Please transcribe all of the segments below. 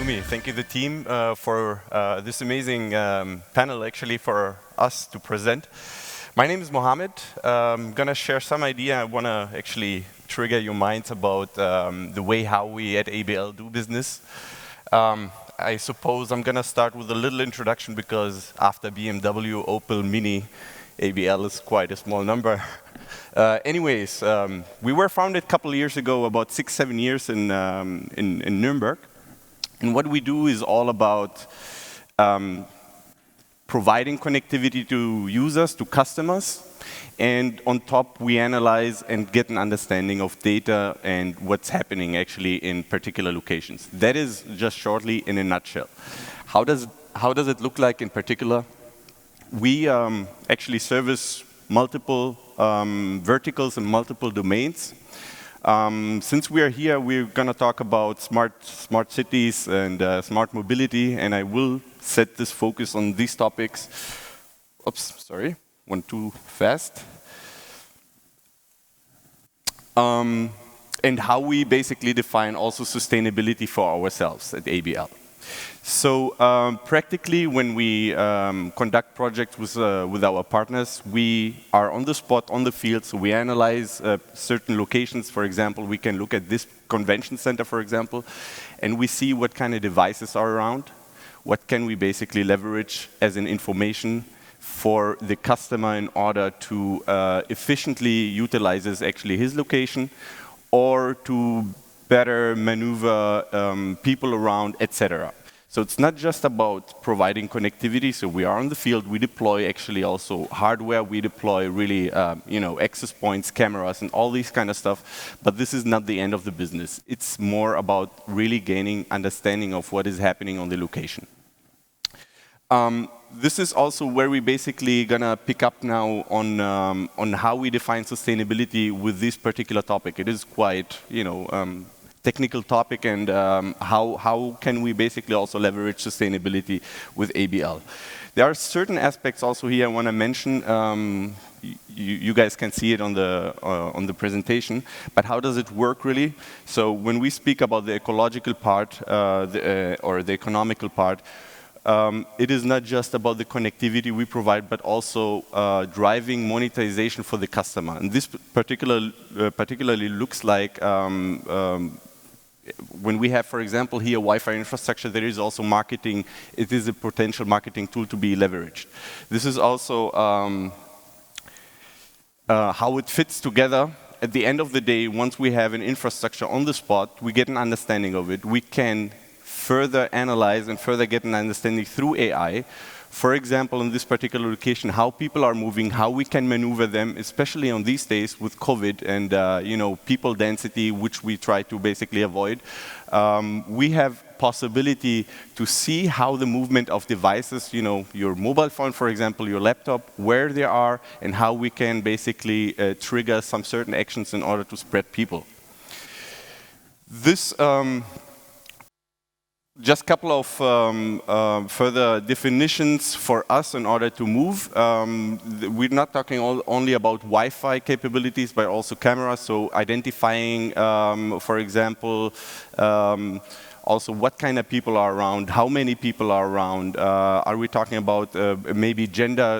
Sumi. Thank you, the team, for this amazing panel, actually, for us to present. My name is Mohammed. I'm going to share some idea. I want to actually trigger your minds about the way how we at ABL do business. I suppose I'm going to start with a little introduction because after BMW, Opel, Mini, ABL is quite a small number. Anyways, we were founded a couple of years ago, about 6-7 years in Nuremberg. And what we do is all about providing connectivity to users, to customers. And on top, we analyze and get an understanding of data and what's happening actually in particular locations. That is just shortly in a nutshell. How does it look like in particular? We actually service multiple verticals and multiple domains. Since we are here, we're going to talk about smart cities and smart mobility, and I will set this focus on these topics. Oops, sorry, went too fast. And how we basically define also sustainability for ourselves at ABL. So practically, when we conduct projects with our partners, we are on the spot, on the field, so we analyze certain locations. For example, we can look at this convention center, for example, and we see what kind of devices are around, what can we basically leverage as an information for the customer in order to efficiently utilize actually his location, or to better maneuver people around, etc. So it's not just about providing connectivity. So we are on the field. We deploy actually also hardware. We deploy really, access points, cameras, and all these kind of stuff. But this is not the end of the business. It's more about really gaining understanding of what is happening on the location. This is also where we basically gonna pick up now on how we define sustainability with this particular topic. It is quite, technical topic, and how can we basically also leverage sustainability with ABL. There are certain aspects also here I want to mention. You guys can see it on the presentation, but how does it work really? So when we speak about the ecological part or the economical part, it is not just about the connectivity we provide, but also driving monetization for the customer. And this particularly looks like when we have, for example, here Wi-Fi infrastructure, there is also marketing. It is a potential marketing tool to be leveraged. This is also how it fits together. At the end of the day, once we have an infrastructure on the spot, we get an understanding of it. We can further analyze and further get an understanding through AI. For example, in this particular location, how people are moving, how we can maneuver them, especially on these days with COVID and people density, which we try to basically avoid. We have possibility to see how the movement of devices, your mobile phone, for example, your laptop, where they are, and how we can basically trigger some certain actions in order to spread people. This just a couple of further definitions for us in order to move. We're not talking only about Wi-Fi capabilities, but also cameras. So identifying, for example, also what kind of people are around, how many people are around. Are we talking about maybe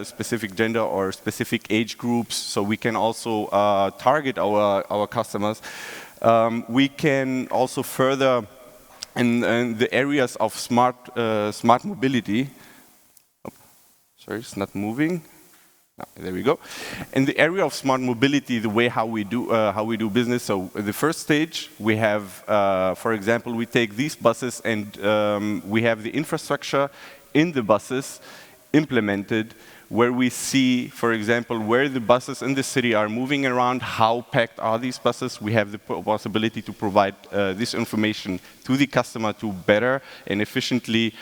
specific gender or specific age groups? So we can also target our customers. We can also further in the areas of smart mobility. Oh, sorry, it's not moving. No, there we go. In the area of smart mobility, the way how we do business. So the first stage, we have, for example, we take these buses and we have the infrastructure in the buses implemented, where we see, for example, where the buses in the city are moving around, how packed are these buses. We have the possibility to provide this information to the customer to better and efficiently,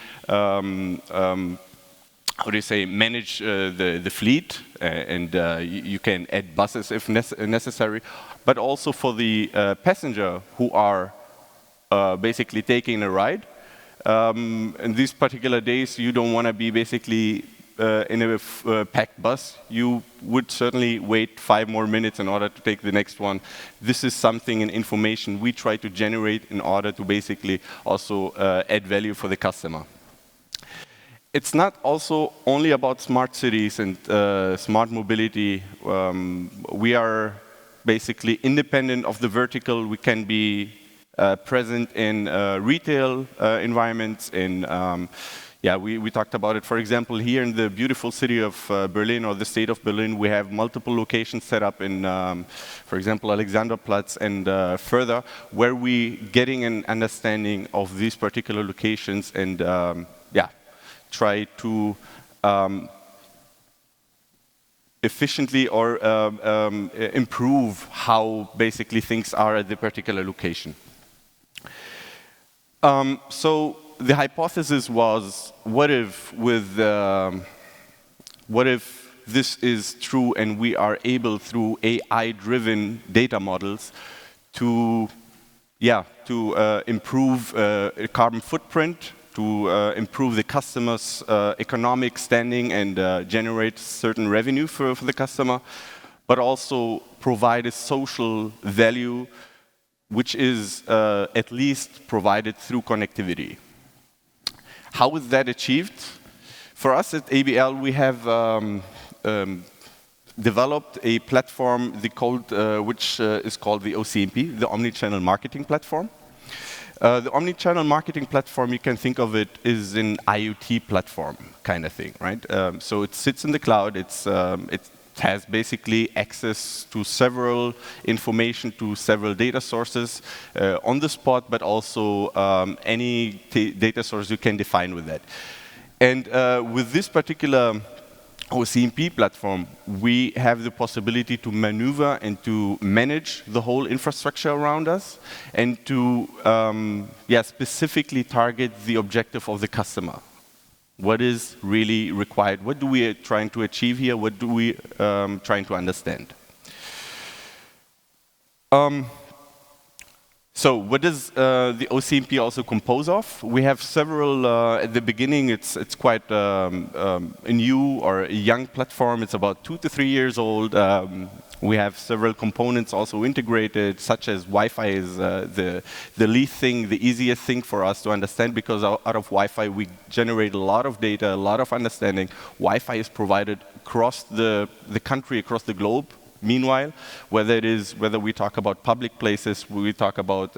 manage the fleet, and you can add buses if necessary, but also for the passenger who are basically taking a ride. In these particular days, you don't want to be basically in a packed bus, you would certainly wait 5 more minutes in order to take the next one. This is something and information we try to generate in order to basically also add value for the customer. It's not also only about smart cities and smart mobility. We are basically independent of the vertical. We can be present in retail environments. We talked about it. For example, here in the beautiful city of Berlin, or the state of Berlin, we have multiple locations set up in, for example, Alexanderplatz and further, where we getting an understanding of these particular locations and try to efficiently or improve how basically things are at the particular location. So the hypothesis was, what if this is true and we are able through AI-driven data models to improve carbon footprint, to improve the customer's economic standing and generate certain revenue for the customer, but also provide a social value which is at least provided through connectivity. How is that achieved? For us at ABL, we have developed a platform which is called the OCMP, the Omnichannel Marketing Platform. The Omnichannel Marketing Platform, you can think of it as an IoT platform kind of thing, right? So it sits in the cloud. It has basically access to several information, to several data sources on the spot, but also any data source you can define with that. And with this particular OCMP platform, we have the possibility to maneuver and to manage the whole infrastructure around us and to specifically target the objective of the customer. What is really required? What do we trying to achieve here? What do we trying to understand? So what does the OCMP also compose of? We have several, at the beginning it's quite a new or a young platform. It's about 2 to 3 years old. We have several components also integrated, such as Wi-Fi is the lead thing, the easiest thing for us to understand, because out of Wi-Fi we generate a lot of data, a lot of understanding. Wi-Fi is provided across the country, across the globe. Meanwhile, whether we talk about public places, we talk about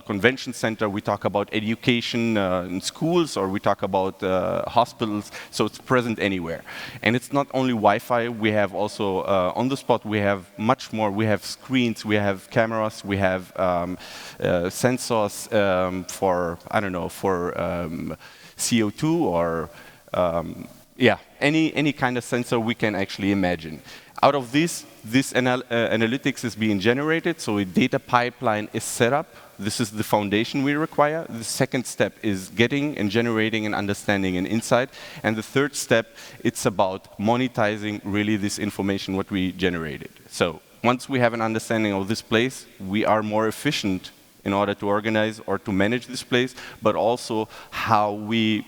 convention center, we talk about education in schools, or we talk about hospitals. So it's present anywhere, and it's not only Wi-Fi. We have also on the spot. We have much more. We have screens. We have cameras. We have sensors for CO2 or any kind of sensor we can actually imagine. Out of this analytics is being generated, so a data pipeline is set up. This is the foundation we require. The second step is getting and generating and understanding an insight. And the third step, it's about monetizing really this information, what we generated. So once we have an understanding of this place, we are more efficient in order to organize or to manage this place, but also how we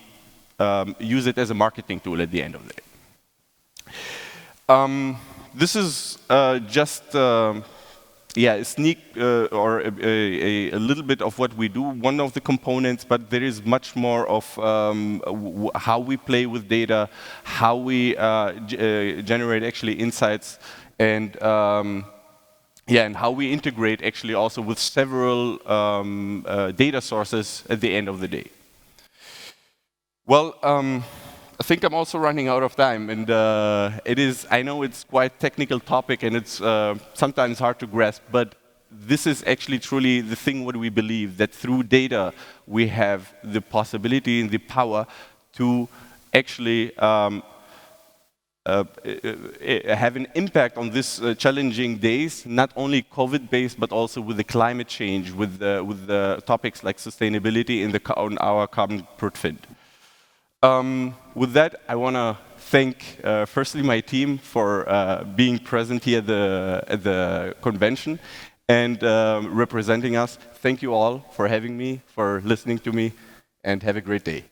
use it as a marketing tool at the end of the day. This is just a sneak or a little bit of what we do, one of the components, but there is much more of how we play with data, how we generate actually insights, and and how we integrate actually also with several data sources at the end of the day. Well, I think I'm also running out of time, and I know it's quite technical topic, and it's sometimes hard to grasp, but this is actually truly the thing what we believe, that through data we have the possibility and the power to actually have an impact on this challenging days, not only COVID-based, but also with the climate change, with the topics like sustainability on our carbon footprint. With that, I want to thank firstly my team for being present here at the convention and representing us. Thank you all for having me, for listening to me, and have a great day.